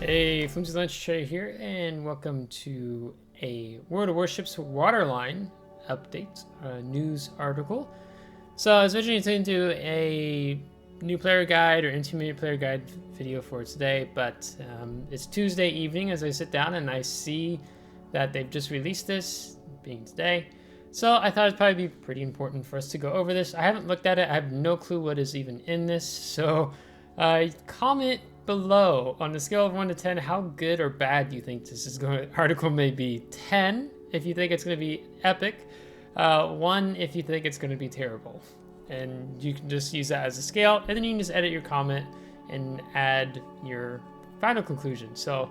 Hey, FlimsyLunchTray here, and welcome to a World of Warships Waterline update, news article. So I was originally going to do a new player guide or intermediate player guide video for today, but it's Tuesday evening as I sit down and I see that they've just released this, being today. So I thought it'd probably be pretty important for us to go over this. I haven't looked at it. I have no clue what is even in this. So comment below on the scale of 1 to 10 how good or bad you think this article may be. 10 if you think it's going to be epic, 1 if you think it's going to be terrible, and you can just use that as a scale, and then you can just edit your comment and add your final conclusion. So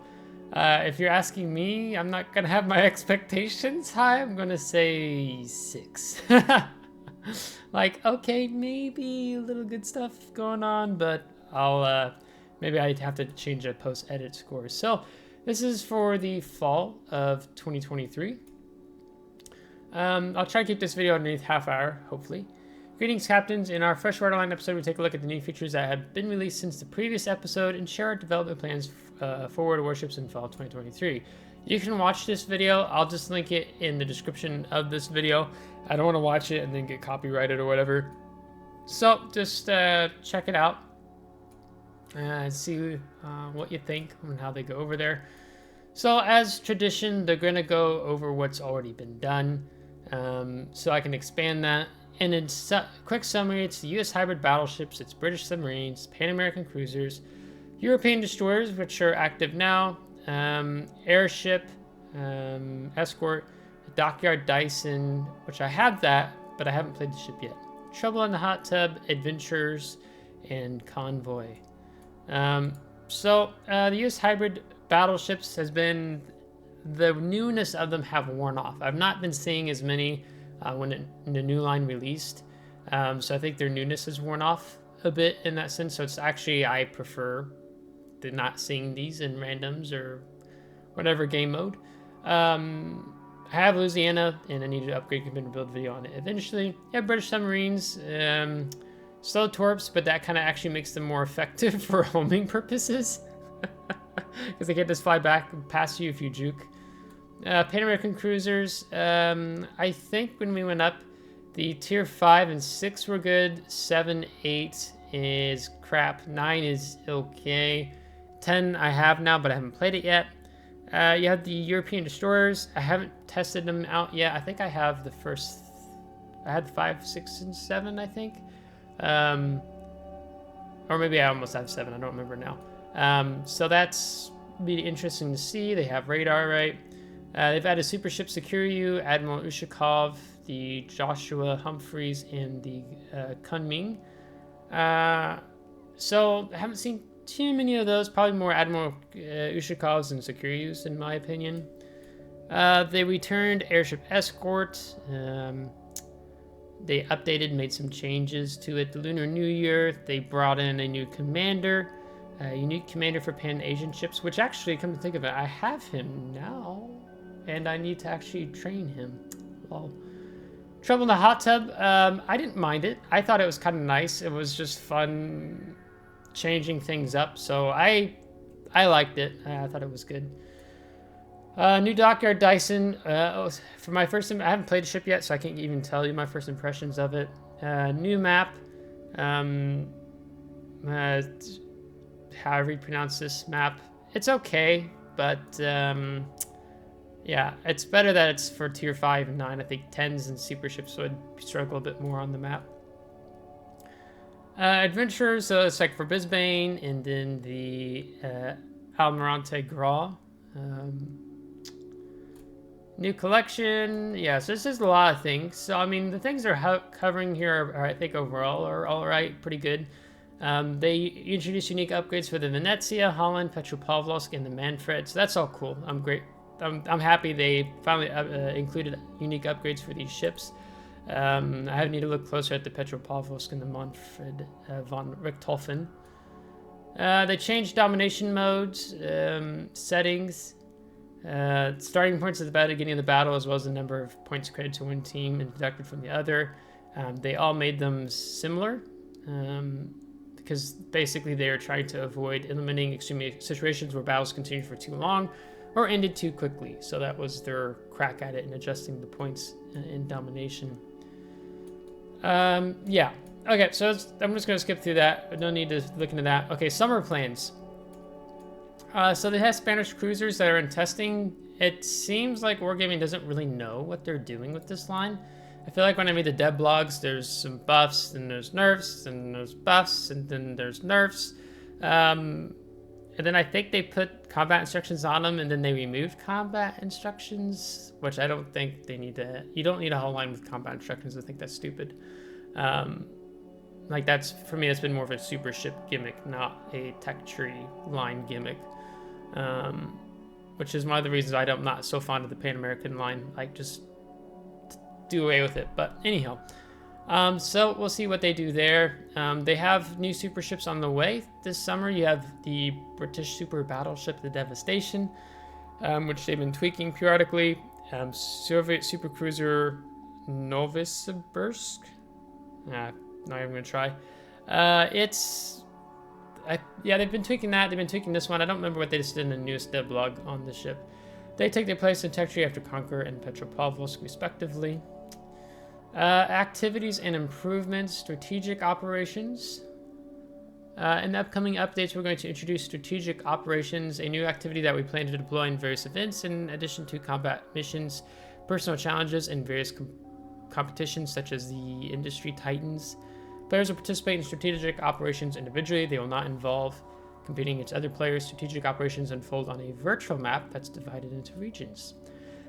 if you're asking me, I'm not going to have my expectations high. I'm going to say 6. Like, okay, maybe a little good stuff going on, but I'll maybe I'd have to change the post-edit scores. So this is for the fall of 2023. I'll try to keep this video underneath half hour, hopefully. Greetings, captains. In our fresh Waterline episode, we take a look at the new features that have been released since the previous episode and share our development plans for World of Warships in fall 2023. You can watch this video. I'll just link it in the description of this video. I don't want to watch it and then get copyrighted or whatever. So just check it out. See what you think and how they go over there. So as tradition, they're going to go over what's already been done, so I can expand that. And in quick summary, it's the U.S. hybrid battleships, it's British submarines, Pan-American cruisers, European destroyers, which are active now, airship, escort, dockyard Dyson, which I have that, but I haven't played the ship yet. Trouble in the Hot Tub, adventurers, and convoy. The U.S. hybrid battleships has been, the newness of them have worn off. I've not been seeing as many when the new line released. So I think their newness has worn off a bit in that sense. So it's actually, I prefer not seeing these in randoms or whatever game mode. I have Louisiana and I need to upgrade computer build video on it eventually. Yeah, British submarines. Slow torps, but that kind of actually makes them more effective for homing purposes. Because they can't just fly back past you if you juke. Pan-American cruisers, I think when we went up, the tier 5 and 6 were good. 7, 8 is crap. 9 is okay. 10 I have now, but I haven't played it yet. You have the European destroyers. I haven't tested them out yet. I think I have the first... I had 5, 6, and 7, I think. Or maybe I almost have 7. I don't remember now. So that's be interesting to see. They have radar, right? They've added Superships to secure you, Admiral Ushakov, the Joshua Humphreys, and the Kunming. So I haven't seen too many of those. Probably more Admiral Ushakovs and Securyus, in my opinion. They returned Airship Escort. They updated, made some changes to it. The Lunar New Year, they brought in a new commander, a unique commander for Pan-Asian ships, which actually, come to think of it, I have him now, and I need to actually train him. Well, Trouble in the Hot Tub, I didn't mind it. I thought it was kind of nice. It was just fun changing things up, so I liked it. I thought it was good. New dockyard Dyson. For my first, I haven't played a ship yet, so I can't even tell you my first impressions of it. New map. However you pronounce this map, it's okay, but yeah, it's better that it's for tier 5 and 9. I think 10s and Superships would struggle a bit more on the map. Adventurers, so it's like for Brisbane, and then the Almirante Gras. New collection, yeah, so this is a lot of things. So, I mean, the things they're covering here are, I think, overall are all right, pretty good. They introduced unique upgrades for the Venezia, Holland, Petropavlovsk, and the Manfred, so that's all cool. I'm I'm happy they finally included unique upgrades for these ships. I need to look closer at the Petropavlovsk and the Manfred von Richthofen. They changed domination modes, settings. Starting points at the beginning of the battle, as well as the number of points credited to one team and deducted from the other. They all made them similar. because basically they are trying to avoid eliminating extreme situations where battles continued for too long or ended too quickly. So that was their crack at it and adjusting the points in domination. Yeah. Okay, so I'm just going to skip through that. No need to look into that. Okay, summer plans. So they have Spanish cruisers that are in testing. It seems like Wargaming doesn't really know what they're doing with this line. I feel like when I made the dev blogs, there's some buffs, and there's nerfs, and there's buffs, and then there's nerfs. And then I think they put combat instructions on them, and then they removed combat instructions, which I don't think they need to. You don't need a whole line with combat instructions. I think that's stupid. Like that's, for me, that's been more of a super ship gimmick, not a tech tree line gimmick. Which is one of the reasons I'm not so fond of the Pan American line. Like, just do away with it. But anyhow, so we'll see what they do there. They have new super ships on the way this summer. You have the British super battleship, the Devastation, which they've been tweaking periodically. Soviet super cruiser Novosibirsk. Not even gonna try. Yeah, they've been tweaking that. They've been tweaking this one. I don't remember what they just did in the newest dev blog on the ship. They take their place in Tech Tree after Conquer and Petropavlovsk, respectively. Activities and improvements, strategic operations. In the upcoming updates, we're going to introduce strategic operations, a new activity that we plan to deploy in various events, in addition to combat missions, personal challenges, and various competitions such as the Industry Titans. Players will participate in strategic operations individually. They will not involve competing against other players. Strategic operations unfold on a virtual map that's divided into regions.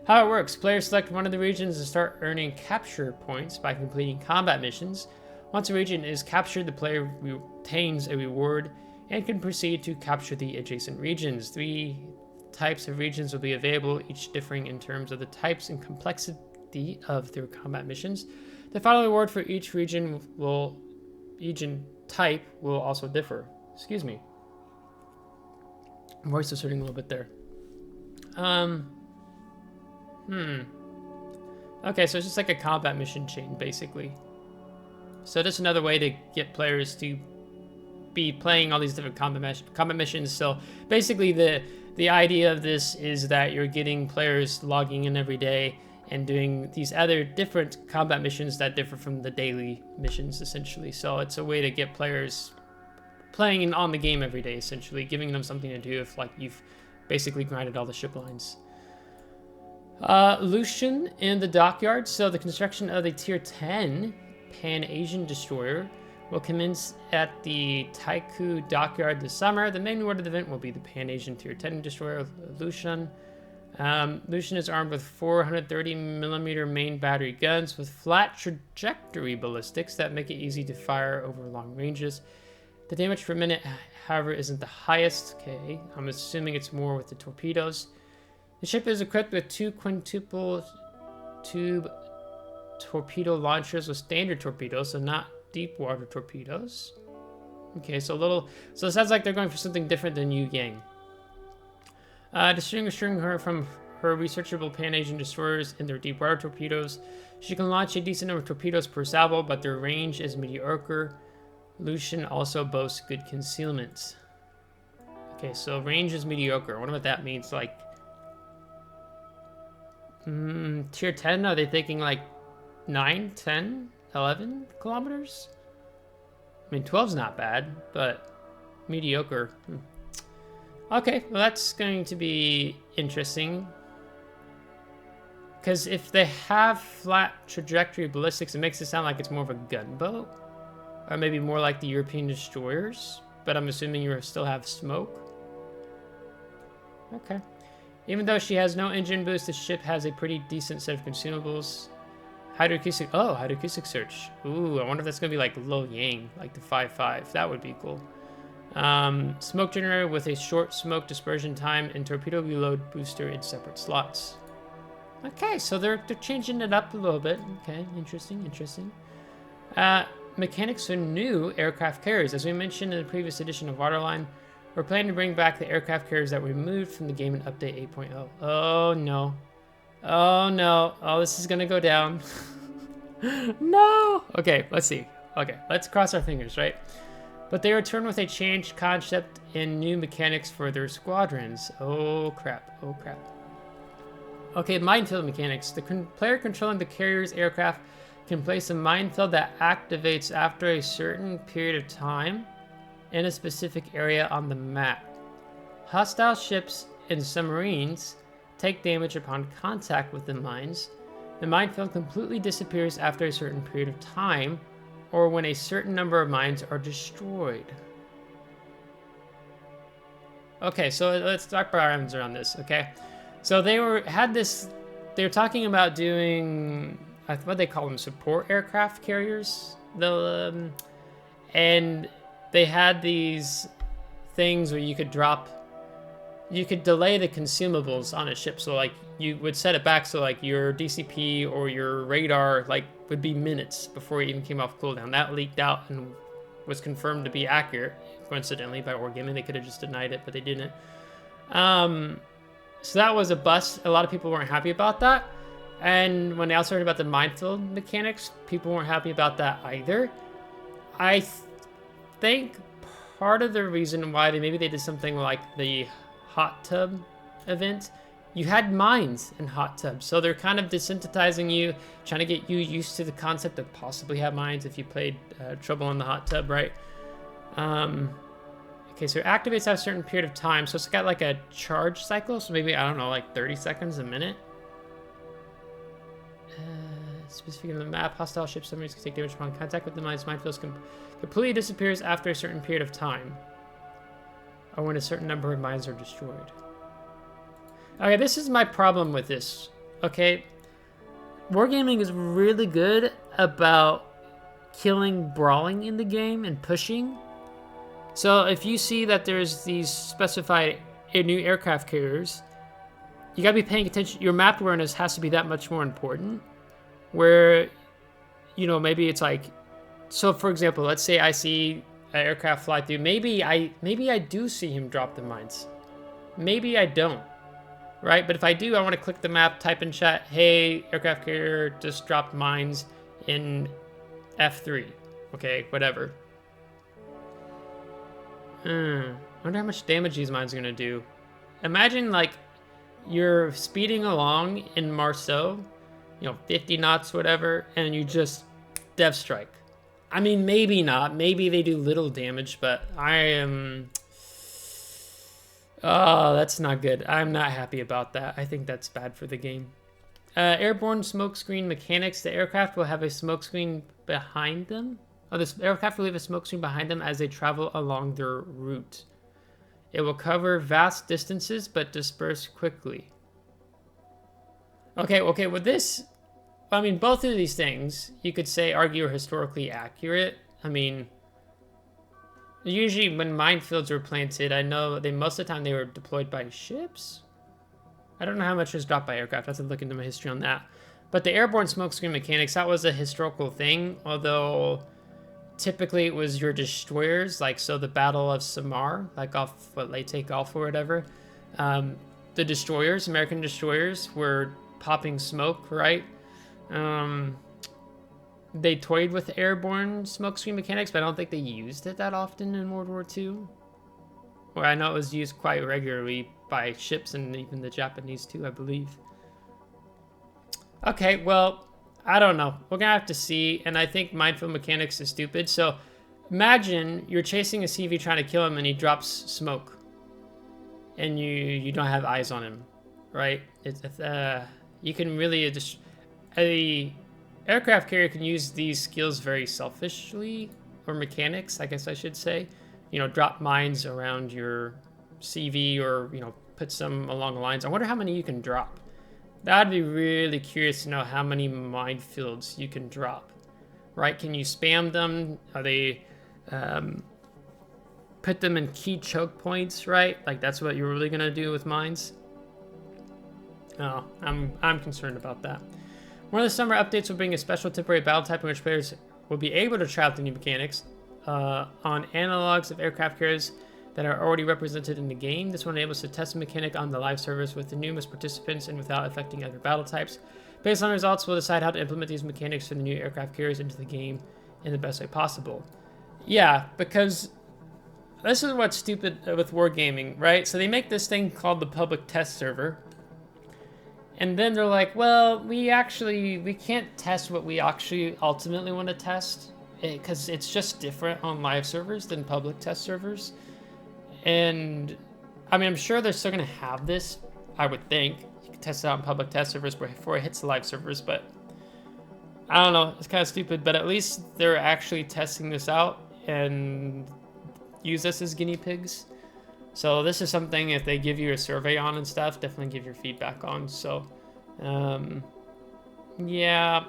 How it works: players select one of the regions and start earning capture points by completing combat missions. Once a region is captured, the player retains a reward and can proceed to capture the adjacent regions. 3 types of regions will be available, each differing in terms of the types and complexity of their combat missions. The final reward for each region type will also differ. Excuse me. My voice is hurting a little bit there. Okay, so it's just like a combat mission chain, basically. So that's another way to get players to be playing all these different combat missions. So basically the idea of this is that you're getting players logging in every day and doing these other different combat missions that differ from the daily missions, essentially. So it's a way to get players playing on the game every day, essentially, giving them something to do if, like, you've basically grinded all the ship lines. Lucian in the dockyard. So the construction of the Tier 10 Pan-Asian destroyer will commence at the Taiku dockyard this summer. The main reward of the event will be the Pan-Asian Tier 10 destroyer, Lucian. Lucian is armed with 430mm main battery guns with flat trajectory ballistics that make it easy to fire over long ranges. The damage per minute, however, isn't the highest. Okay, I'm assuming it's more with the torpedoes. The ship is equipped with 2 quintuple tube torpedo launchers with standard torpedoes, so not deep water torpedoes. Okay, so it sounds like they're going for something different than Yu Yang. Distinguishing her from her researchable Pan-Asian destroyers and their deep water torpedoes, she can launch a decent number of torpedoes per salvo, but their range is mediocre. Lucian also boasts good concealment. Okay, so range is mediocre. I wonder what that means. Like, tier 10, are they thinking like 9, 10, 11 kilometers? I mean, 12's not bad, but mediocre. Okay, well, that's going to be interesting. Because if they have flat trajectory ballistics, it makes it sound like it's more of a gunboat. Or maybe more like the European destroyers. But I'm assuming you still have smoke. Okay. Even though she has no engine boost, the ship has a pretty decent set of consumables. Hydroacoustic search. Ooh, I wonder if that's going to be like Lo Yang, like the 5.5. That would be cool. Smoke generator with a short smoke dispersion time and torpedo reload booster in separate slots. Okay, so they're changing it up a little bit. Okay, interesting. Mechanics for new aircraft carriers. As we mentioned in the previous edition of Waterline, we're planning to bring back the aircraft carriers that were removed from the game in Update 8.0. Oh no. Oh, this is gonna go down. No! Okay, let's see. Okay, let's cross our fingers, right? but they return with a changed concept and new mechanics for their squadrons. Oh crap, oh crap. Okay, minefield mechanics. The player controlling the carrier's aircraft can place a minefield that activates after a certain period of time in a specific area on the map. Hostile ships and submarines take damage upon contact with the mines. The minefield completely disappears after a certain period of time, or when a certain number of mines are destroyed. Okay, so let's talk our answer on this, okay? So they were talking about doing, what they call them, support aircraft carriers. And they had these things where you could delay the consumables on a ship. So like you would set it back so like your DCP or your radar like would be minutes before it even came off cooldown. That leaked out and was confirmed to be accurate, coincidentally, by Wargaming. They could have just denied it, but they didn't. So that was a bust. A lot of people weren't happy about that. And when they also heard about the minefield mechanics, people weren't happy about that either. I think part of the reason why maybe they did something like the hot tub event, you had mines in hot tubs. So they're kind of desensitizing you, trying to get you used to the concept of possibly have mines if you played Trouble in the Hot Tub, right? Okay, so it activates at a certain period of time. So it's got like a charge cycle. So maybe, I don't know, like 30 seconds a minute. Specific on the map, hostile ships, submarines can take damage upon contact with the mines. Minefields completely disappears after a certain period of time, or when a certain number of mines are destroyed. Okay, this is my problem with this. Okay, Wargaming is really good about killing brawling in the game and pushing. So if you see that there's these specified new aircraft carriers, you gotta be paying attention. Your map awareness has to be that much more important. Where, you know, maybe it's like, so for example, let's say I see an aircraft fly through. Maybe I do see him drop the mines. Maybe I don't, right? But if I do, I want to click the map, type in chat, hey, aircraft carrier just dropped mines in F3. Okay, whatever. I wonder how much damage these mines are going to do. Imagine like you're speeding along in Marceau, you know, 50 knots, whatever, and you just death strike. I mean, maybe not. Maybe they do little damage, but I am... Oh, that's not good. I'm not happy about that. I think that's bad for the game. Airborne smokescreen mechanics. The aircraft will have a smokescreen behind them. Oh, this aircraft will leave a smokescreen behind them as they travel along their route. It will cover vast distances, but disperse quickly. Okay, with this, I mean, both of these things, you could say, argue are historically accurate. I mean, usually when minefields were planted, I know most of the time they were deployed by ships. I don't know how much was dropped by aircraft. I have to look into my history on that. But the airborne smokescreen mechanics, that was a historical thing, although typically it was your destroyers, like, so the Battle of Samar, like off, what, Leyte Gulf or whatever. The destroyers, American destroyers, were popping smoke, right? They toyed with airborne smokescreen mechanics, but I don't think they used it that often in World War II. Well, I know it was used quite regularly by ships and even the Japanese too, I believe. Okay, well, I don't know. We're gonna have to see, and I think minefield mechanics is stupid. So imagine you're chasing a CV trying to kill him and he drops smoke. And you don't have eyes on him, right? You can really just... A aircraft carrier can use these skills very selfishly, or mechanics, I guess I should say. You know, drop mines around your CV, or, you know, put some along the lines. I wonder how many you can drop. That'd be really curious to know how many minefields you can drop, right? Can you spam them? Are they... put them in key choke points, right? Like that's what you're really gonna do with mines. Oh, I'm concerned about that. One of the summer updates will bring a special temporary battle type in which players will be able to try out the new mechanics on analogs of aircraft carriers that are already represented in the game. This will enable us to test the mechanic on the live servers with the numerous participants and without affecting other battle types. Based on the results, we'll decide how to implement these mechanics for the new aircraft carriers into the game in the best way possible. Yeah, because this is what's stupid with wargaming, right? So they make this thing called the public test server. And then they're like, well, we can't test what we actually ultimately want to test because it's just different on live servers than public test servers. And I mean, I'm sure they're still going to have this, I would think. You can test it out on public test servers before it hits the live servers, but I don't know. It's kind of stupid, but at least they're actually testing this out and use this as guinea pigs. So this is something, if they give you a survey on and stuff, definitely give your feedback on. So, yeah.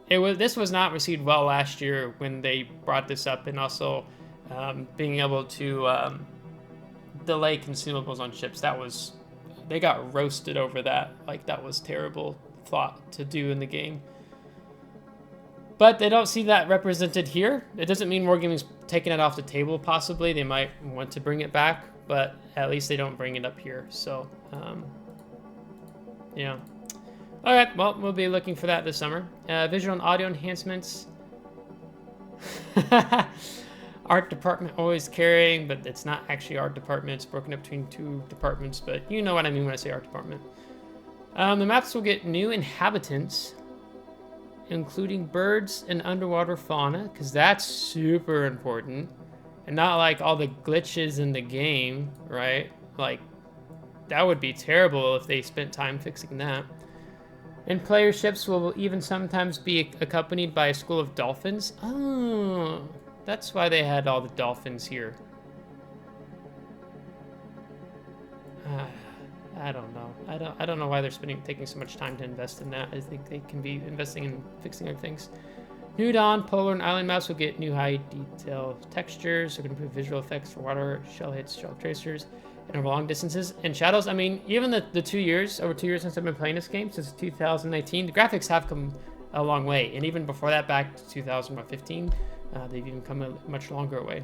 This was not received well last year when they brought this up, and also being able to delay consumables on ships. They got roasted over that. Like, that was terrible thought to do in the game. But they don't see that represented here. It doesn't mean Wargaming's taking it off the table, possibly. They might want to bring it back, but at least they don't bring it up here. So, yeah. All right, well, we'll be looking for that this summer. Visual and audio enhancements. Art department always carrying, but it's not actually art department. It's broken up between two departments, but you know what I mean when I say art department. The maps will get new inhabitants, including birds and underwater fauna, because that's super important. And not like all the glitches in the game, right? Like, that would be terrible if they spent time fixing that. And player ships will even sometimes be accompanied by a school of dolphins. Oh, that's why they had all the dolphins here. I don't know. I don't know why they're taking so much time to invest in that. I think they can be investing in fixing other things. New Dawn, polar, and island maps will get new high detail textures. They're going to improve visual effects for water, shell hits, shell tracers, and over long distances. And shadows, I mean, even the over 2 years since I've been playing this game, since 2019, the graphics have come a long way. And even before that, back to 2015, they've even come a much longer way.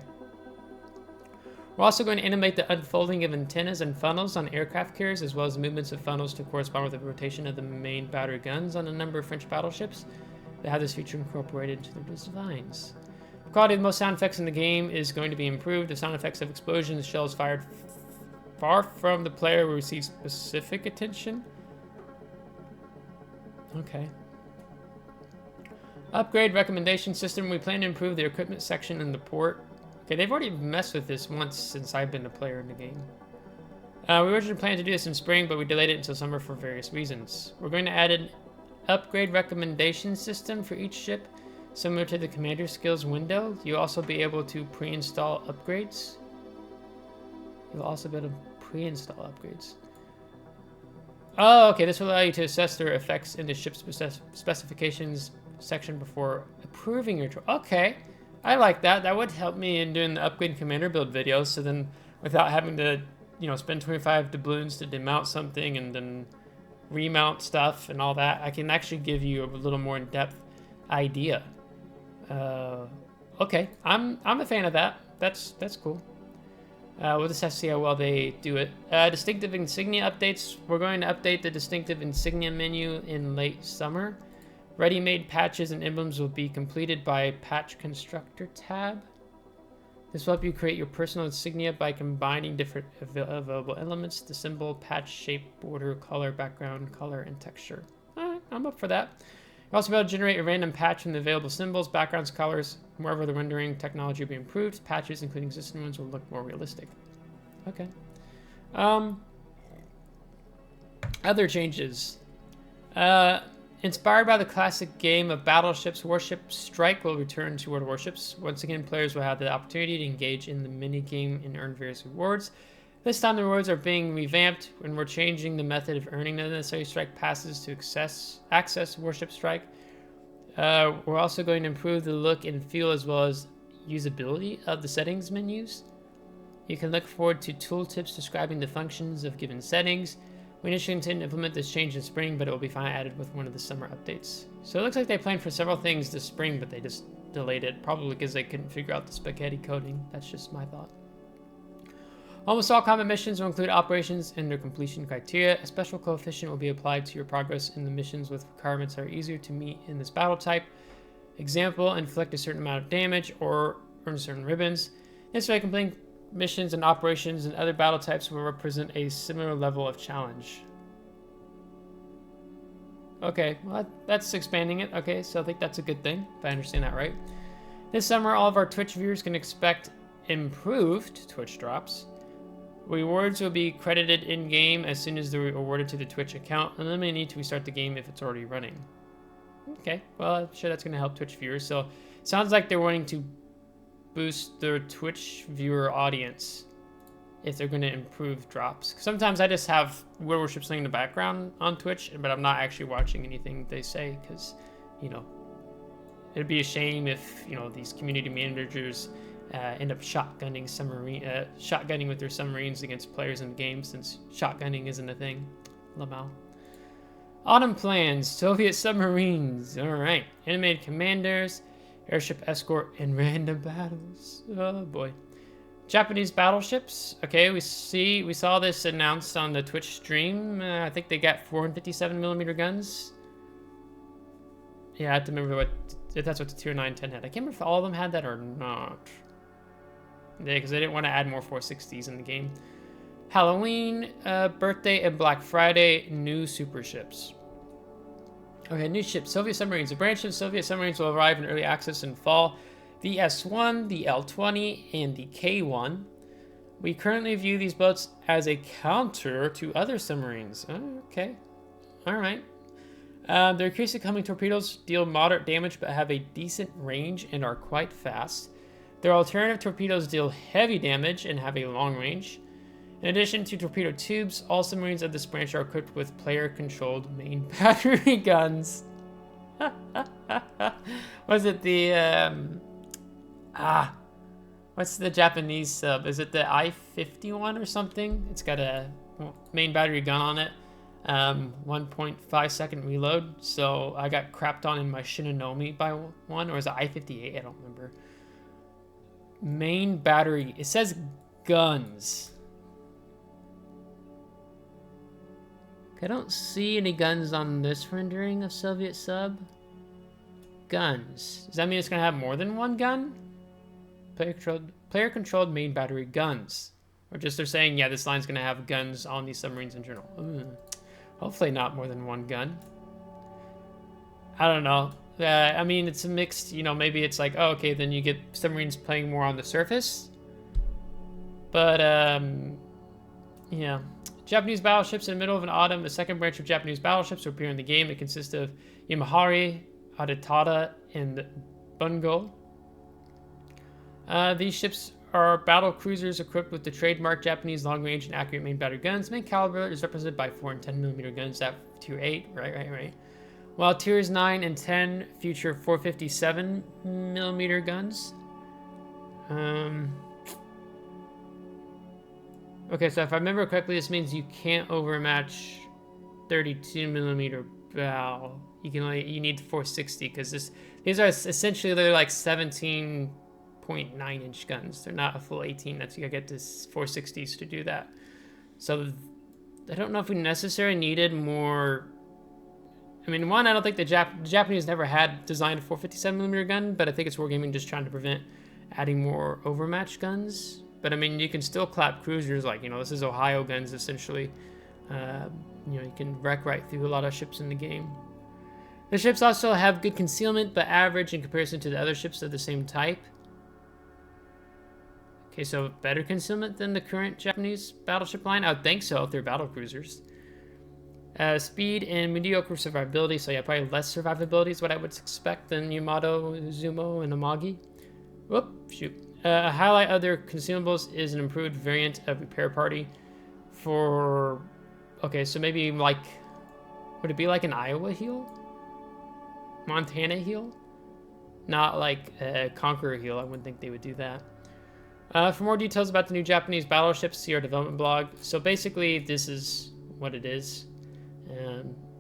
We're also going to animate the unfolding of antennas and funnels on aircraft carriers, as well as movements of funnels to correspond with the rotation of the main battery guns on a number of French battleships that have this feature incorporated into their designs. The quality of most sound effects in the game is going to be improved. The sound effects of explosions, shells fired far from the player will receive specific attention. Okay. Upgrade recommendation system. We plan to improve the equipment section in the port. Okay, they've already messed with this once since I've been a player in the game. We originally planned to do this in spring, but we delayed it until summer for various reasons. We're going to add an upgrade recommendation system for each ship, similar to the commander skills window. You'll also be able to pre-install upgrades. Oh, okay, this will allow you to assess their effects in the ship specifications section before approving your choice. Okay. I like that. That would help me in doing the upgrade commander build videos. So then, without having to, spend 25 doubloons to demount something and then remount stuff and all that, I can actually give you a little more in-depth idea. Okay, I'm a fan of that. That's cool. We'll just have to see how well they do it. Distinctive insignia updates. We're going to update the distinctive insignia menu in late summer. Ready-made patches and emblems will be completed by Patch Constructor tab. This will help you create your personal insignia by combining different available elements: the symbol, patch, shape, border, color, background, color, and texture. Alright, I'm up for that. You'll also be able to generate a random patch from the available symbols, backgrounds, colors. Moreover, the rendering technology will be improved. Patches, including existing ones, will look more realistic. Okay. Other changes. Inspired by the classic game of battleships, Warship Strike will return to World of Warships. Once again, players will have the opportunity to engage in the mini-game and earn various rewards. This time, the rewards are being revamped, and we're changing the method of earning the necessary strike passes to access Warship Strike. We're also going to improve the look and feel as well as usability of the settings menus. You can look forward to tooltips describing the functions of given settings. We initially intend to implement this change in spring, but it will be finally added with one of the summer updates. So it looks like they planned for several things this spring, but they just delayed it, probably because they couldn't figure out the spaghetti coding. That's just my thought. Almost all combat missions will include operations and their completion criteria. A special coefficient will be applied to your progress in the missions with requirements that are easier to meet in this battle type. Example, inflict a certain amount of damage or earn certain ribbons. This way, completing missions and operations and other battle types will represent a similar level of challenge. Okay, well, that's expanding it. Okay, so I think that's a good thing, if I understand that right. This summer, all of our Twitch viewers can expect improved Twitch drops. Rewards will be credited in-game as soon as they're awarded to the Twitch account, and then they need to restart the game if it's already running. Okay, well, I'm sure that's going to help Twitch viewers. So, sounds like they're wanting to boost their Twitch viewer audience if they're going to improve drops. Sometimes I just have Warships playing in the background on Twitch, but I'm not actually watching anything they say because, you know, it'd be a shame if, you know, these community managers end up shotgunning with their submarines against players in the game, since shotgunning isn't a thing. Lamau. Autumn plans, Soviet submarines. All right, animated commanders, airship escort, and random battles. Oh boy. Japanese battleships. Okay, we saw this announced on the Twitch stream. I think they got 457mm guns. Yeah, I have to remember if that's what the Tier 9 10 had. I can't remember if all of them had that or not. Yeah, because I didn't want to add more 460s in the game. Halloween, birthday, and Black Friday, new Superships. Okay, new ships. Soviet submarines. A branch of Soviet submarines will arrive in early access in fall. The S-1, the L-20, and the K-1. We currently view these boats as a counter to other submarines. Oh, okay. All right. Their increasingly coming torpedoes deal moderate damage but have a decent range and are quite fast. Their alternative torpedoes deal heavy damage and have a long range. In addition to torpedo tubes, all submarines of this branch are equipped with player-controlled main battery guns. Was it the, what's the Japanese sub? Is it the I-51 or something? It's got a main battery gun on it. 1.5 second reload. So I got crapped on in my Shinanomi by one, or is it I-58? I don't remember. Main battery. It says guns. I don't see any guns on this rendering of Soviet sub. Guns. Does that mean it's going to have more than one gun? Player-controlled main battery guns. Or just they're saying, yeah, this line's going to have guns on these submarines in general. Ooh. Hopefully not more than one gun. I don't know. I mean, it's a mixed, you know, maybe it's like, oh, okay, then you get submarines playing more on the surface. But, yeah. Japanese battleships in the middle of an autumn. The second branch of Japanese battleships will appear in the game. It consists of Imahari, Adetada, and Bungo. These ships are battle cruisers equipped with the trademark Japanese long-range and accurate main battery guns. Main caliber is represented by 4 and 10mm guns at Tier 8. Right. While Tiers 9 and 10 feature 457mm guns. Okay, so if I remember correctly, this means you can't overmatch 32mm bow. You need 460 because these are essentially, they're like 17.9-inch guns. They're not a full 18. That's, you gotta get to 460s to do that. So I don't know if we necessarily needed more. I mean, one, I don't think the Japanese never had designed a 457mm gun, but I think it's Wargaming just trying to prevent adding more overmatch guns. But I mean, you can still clap cruisers, like, you know, this is Ohio guns essentially. You know, you can wreck right through a lot of ships in the game. The ships also have good concealment, but average in comparison to the other ships of the same type. Okay, so better concealment than the current Japanese battleship line? I would think so if they're battle cruisers. Speed and mediocre survivability, so yeah, probably less survivability is what I would expect than Yamato, Zumo, and Amagi. Whoop, shoot. A highlight of their consumables is an improved variant of Repair Party for... Okay, so maybe like... Would it be like an Iowa heal? Montana heal? Not like a Conqueror heal. I wouldn't think they would do that. For more details about the new Japanese battleships, see our development blog. So basically, this is what it is.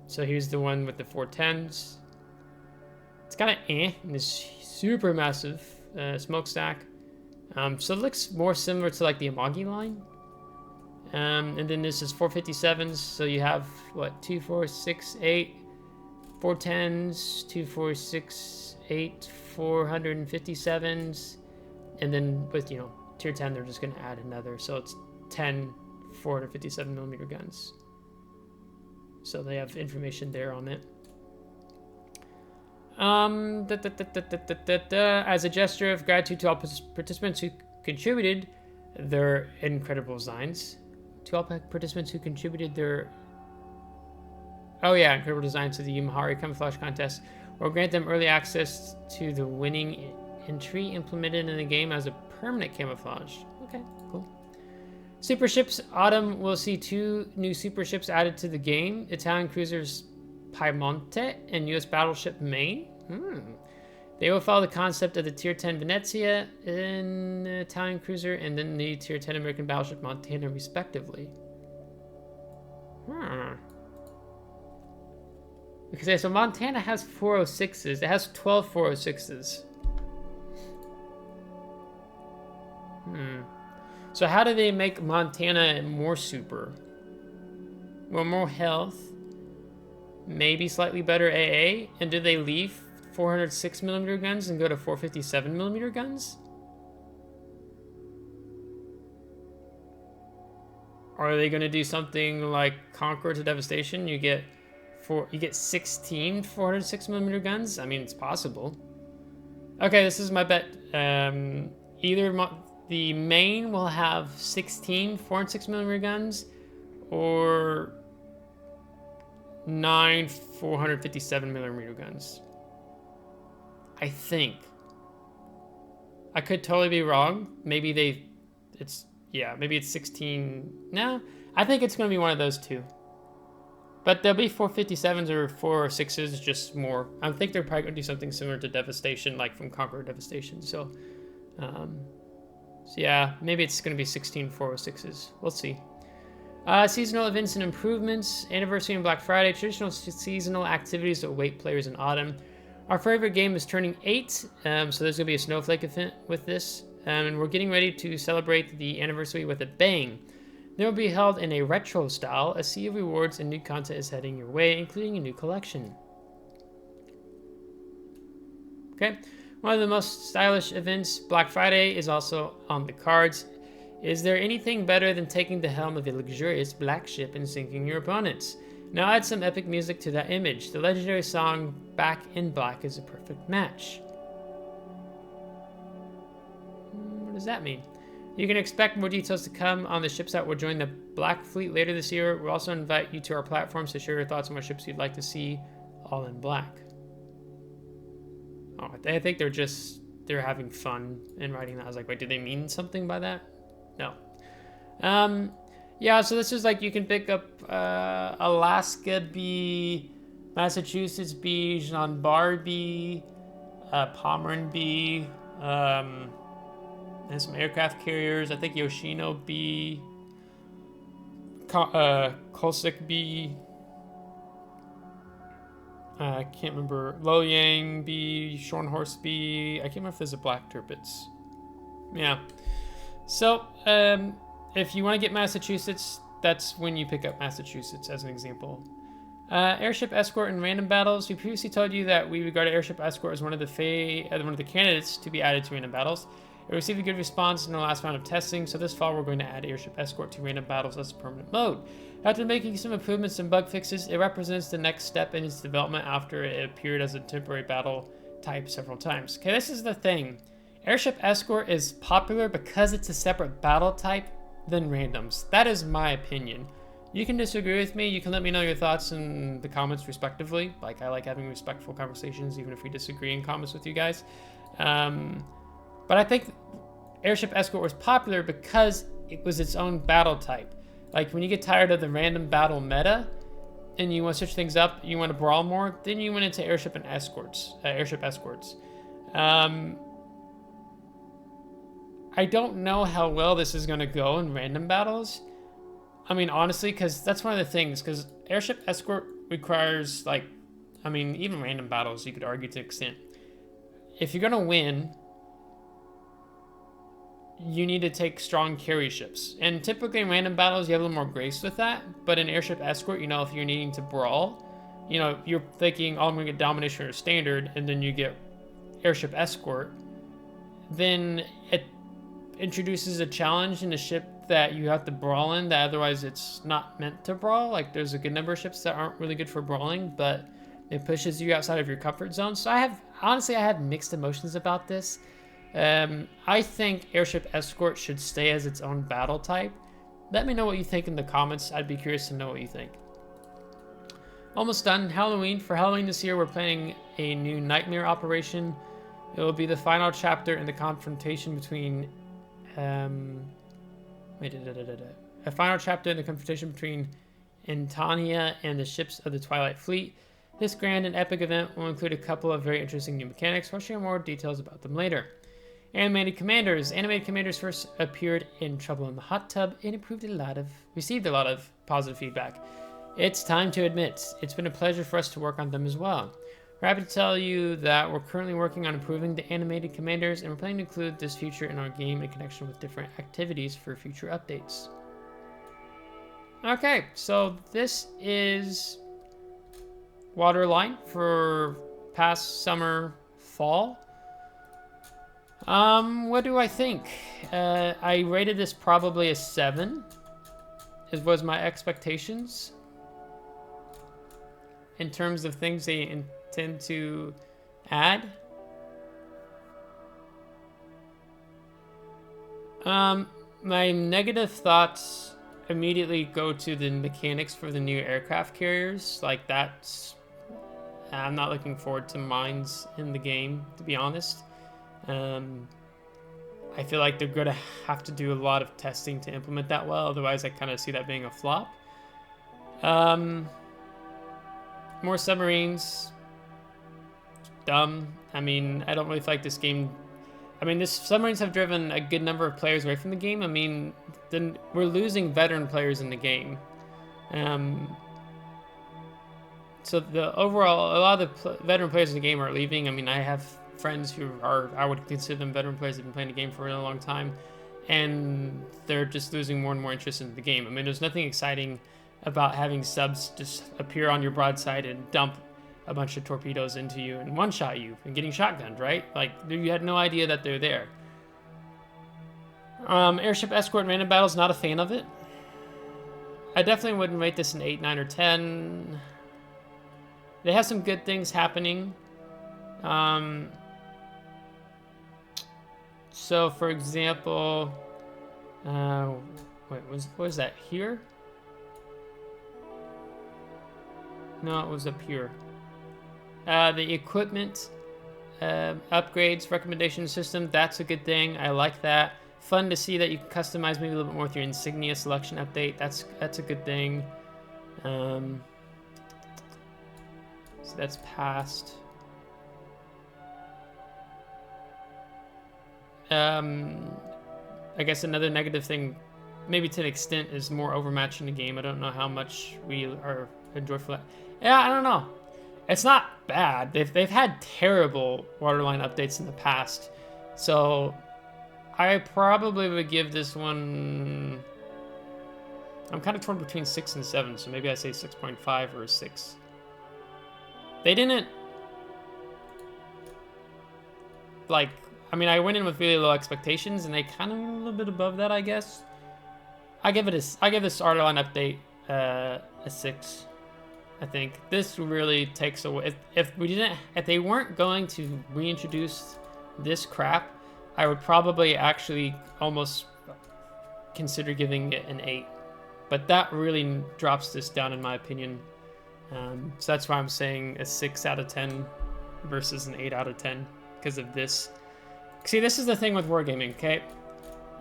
So here's the one with the 410s. It's kind of and this super massive smokestack. So it looks more similar to like the Amagi line. And then this is 457s. So you have what, 2, 4, 6, 8, 410s, 2, 4, 6, 8, 457s, And then with, tier 10, they're just going to add another. So it's 10 457mm guns. So they have information there on it. As a gesture of gratitude to all participants who contributed their incredible designs. To all participants who contributed their... incredible designs to the Umahari Camouflage Contest. Or grant them early access to the winning entry implemented in the game as a permanent camouflage. Okay, cool. Superships. Autumn will see 2 new superships added to the game. Italian cruisers Piemonte and U.S. battleship Maine. They will follow the concept of the Tier 10 Venezia in the Italian cruiser and then the Tier 10 American battleship Montana, respectively. Okay, so Montana has 406s. It has 12 406s. So how do they make Montana more super? Well, more health. Maybe slightly better AA. And do they leave 406mm guns and go to 457mm guns? Are they going to do something like Conqueror to Devastation? You get 16 406mm guns? I mean, it's possible. Okay, this is my bet. Either the Maine will have 16 406mm guns or 9 457mm guns. I think. I could totally be wrong. Maybe it's 16. No, I think it's going to be one of those two. But there'll be 457s or 406s, just more. I think they're probably going to do something similar to Devastation, like from Conqueror Devastation. So yeah, maybe it's going to be 16 406s. We'll see. Seasonal events and improvements. Anniversary and Black Friday. Traditional seasonal activities that await players in autumn. Our favorite game is turning 8, so there's going to be a snowflake event with this. And we're getting ready to celebrate the anniversary with a bang. They will be held in a retro style. A sea of rewards and new content is heading your way, including a new collection. Okay, one of the most stylish events, Black Friday, is also on the cards. Is there anything better than taking the helm of a luxurious black ship and sinking your opponents? Now add some epic music to that image. The legendary song Back in Black is a perfect match. What does that mean? You can expect more details to come on the ships that will join the Black Fleet later this year. We'll also invite you to our platforms to share your thoughts on what ships you'd like to see all in black. Oh, I think they're having fun in writing that. I was like, wait, do they mean something by that? No. Yeah, so this is like you can pick up Alaska B, Massachusetts B, Jean Bar B, Pomeran B, and some aircraft carriers. I think Yoshino B, Kulsik B, I can't remember, Loyang B, Shornhorse B. I can't remember if there's a Black Tirpitz. Yeah. So, if you want to get Massachusetts, that's when you pick up Massachusetts as an example. Airship Escort in random battles. We previously told you that we regarded Airship Escort as one of the candidates to be added to random battles. It received a good response in the last round of testing, so this fall we're going to add Airship Escort to random battles as a permanent mode. After making some improvements and bug fixes, it represents the next step in its development after it appeared as a temporary battle type several times. Okay, this is the thing. Airship Escort is popular because it's a separate battle type than randoms. That is my opinion. You can disagree with me. You can let me know your thoughts in the comments respectively. Like, I like having respectful conversations, even if we disagree in comments with you guys. But I think Airship Escort was popular because it was its own battle type. Like, when you get tired of the random battle meta and you want to switch things up, you want to brawl more, then you went into Airship Escorts. I don't know how well this is going to go in random battles. I mean, honestly, because that's one of the things, because Airship Escort requires, like, I mean, even random battles, you could argue to an extent. If you're going to win, you need to take strong carry ships. And typically in random battles, you have a little more grace with that. But in Airship Escort, you know, if you're needing to brawl, you know, you're thinking, oh, I'm going to get Domination or Standard, and then you get Airship Escort. then it introduces a challenge in a ship that you have to brawl in that otherwise it's not meant to brawl. Like there's a good number of ships that aren't really good for brawling, but it pushes you outside of your comfort zone. So I have mixed emotions about this. I think Airship Escort should stay as its own battle type. Let me know what you think in the comments. I'd be curious to know what you think. Almost done. Halloween. For Halloween this year, we're planning a new nightmare operation. It will be the final chapter in the confrontation between a final chapter in the confrontation between Intania and the ships of the Twilight Fleet. This grand and epic event will include a couple of very interesting new mechanics. We'll share more details about them later. Animated Commanders. Animated Commanders first appeared in Trouble in the Hot Tub and received a lot of positive feedback. It's time to admit, it's been a pleasure for us to work on them as well. We're happy to tell you that we're currently working on improving the Animated Commanders, and we're planning to include this feature in our game in connection with different activities for future updates. Okay, so this is Waterline for past summer, fall. What do I think? I rated this probably a 7. It was my expectations in terms of things they intend to add. My negative thoughts immediately go to the mechanics for the new aircraft carriers. Like I'm not looking forward to mines in the game, to be honest. I feel like they're going to have to do a lot of testing to implement that well. Otherwise, I kind of see that being a flop. More submarines. Dumb. I mean, I don't really feel like this game... I mean, submarines have driven a good number of players away from the game. I mean, then we're losing veteran players in the game. So the overall, a lot of the veteran players in the game are leaving. I mean, I have friends who I would consider them veteran players that have been playing the game for a really long time, and they're just losing more and more interest in the game. I mean, there's nothing exciting about having subs just appear on your broadside and dump a bunch of torpedoes into you and one-shot you and getting shotgunned, right? Like, you had no idea that they're there. Airship Escort Random Battles, not a fan of it. I definitely wouldn't rate this an 8, 9, or 10. They have some good things happening. So, for example, wait, was that here? No, it was up here. The equipment upgrades recommendation system, that's a good thing. I like that. Fun to see that you can customize maybe a little bit more with your insignia selection update. That's a good thing. So that's passed. I guess another negative thing, maybe to an extent, is more overmatching the game. I don't know how much we are enjoyful. Yeah, I don't know. It's not bad. They've had terrible Waterline updates in the past, so I probably would give this one... I'm kind of torn between 6 and 7, so maybe I say 6.5 or a 6. They didn't... Like, I mean, I went in with really low expectations, and they kind of went a little bit above that, I guess. I give this Waterline update a 6. I think this really takes away... If they weren't going to reintroduce this crap, I would probably actually almost consider giving it an 8. But that really drops this down, in my opinion. So that's why I'm saying a 6 out of 10 versus an 8 out of 10 because of this. See, this is the thing with wargaming, okay?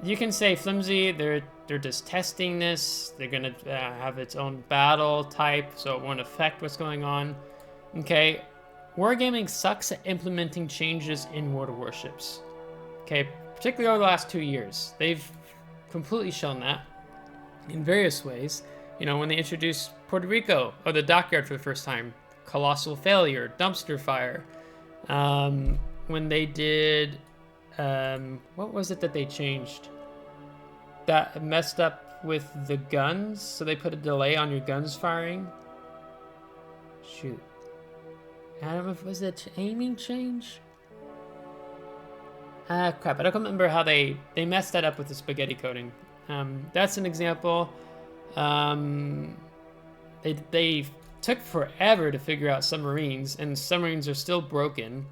You can say Flimsy, they're just testing this. They're going to have its own battle type, so it won't affect what's going on. Okay, wargaming sucks at implementing changes in World of Warships. Okay, particularly over the last 2 years. They've completely shown that in various ways. You know, when they introduced Puerto Rico, or the dockyard for the first time, colossal failure, dumpster fire. When they did, what was it that they changed? That messed up with the guns, so they put a delay on your guns firing. Shoot. I don't know if it was an aiming change? Crap, I don't remember how they messed that up with the spaghetti coating. That's an example. They took forever to figure out submarines, and submarines are still broken.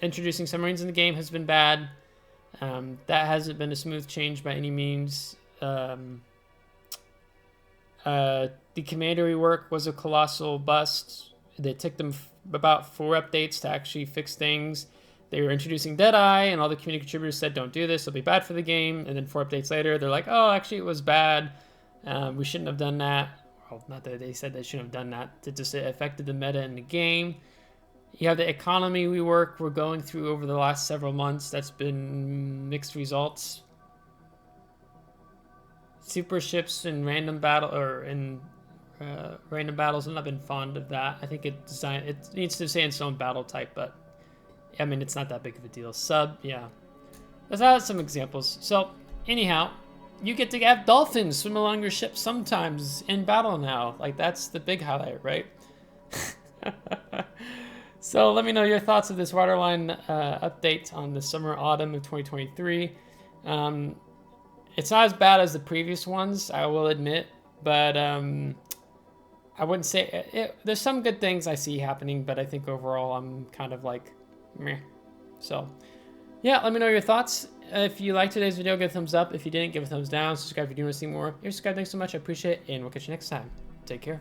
Introducing submarines in the game has been bad. That hasn't been a smooth change by any means. The commander rework was a colossal bust. It took them about 4 updates to actually fix things. They were introducing Deadeye, and all the community contributors said, don't do this, it'll be bad for the game. And then 4 updates later, they're like, oh, actually, it was bad. We shouldn't have done that. Well, not that they said they shouldn't have done that. It just affected the meta in the game. You have the economy rework we're going through over the last several months. That's been mixed results. Superships in random battle random battles. I've not been fond of that. I think it needs to stay in its own battle type, but I mean it's not that big of a deal. Sub, yeah. That's some examples. So anyhow, you get to have dolphins swim along your ship sometimes in battle now. Like that's the big highlight, right? So let me know your thoughts of this Waterline update on the summer-autumn of 2023. It's not as bad as the previous ones, I will admit, but I wouldn't say it. There's some good things I see happening, but I think overall I'm kind of like meh. So yeah, let me know your thoughts. If you liked today's video, give a thumbs up. If you didn't, give a thumbs down. Subscribe if you do want to see more. If you're subscribed, thanks so much. I appreciate it, and we'll catch you next time. Take care.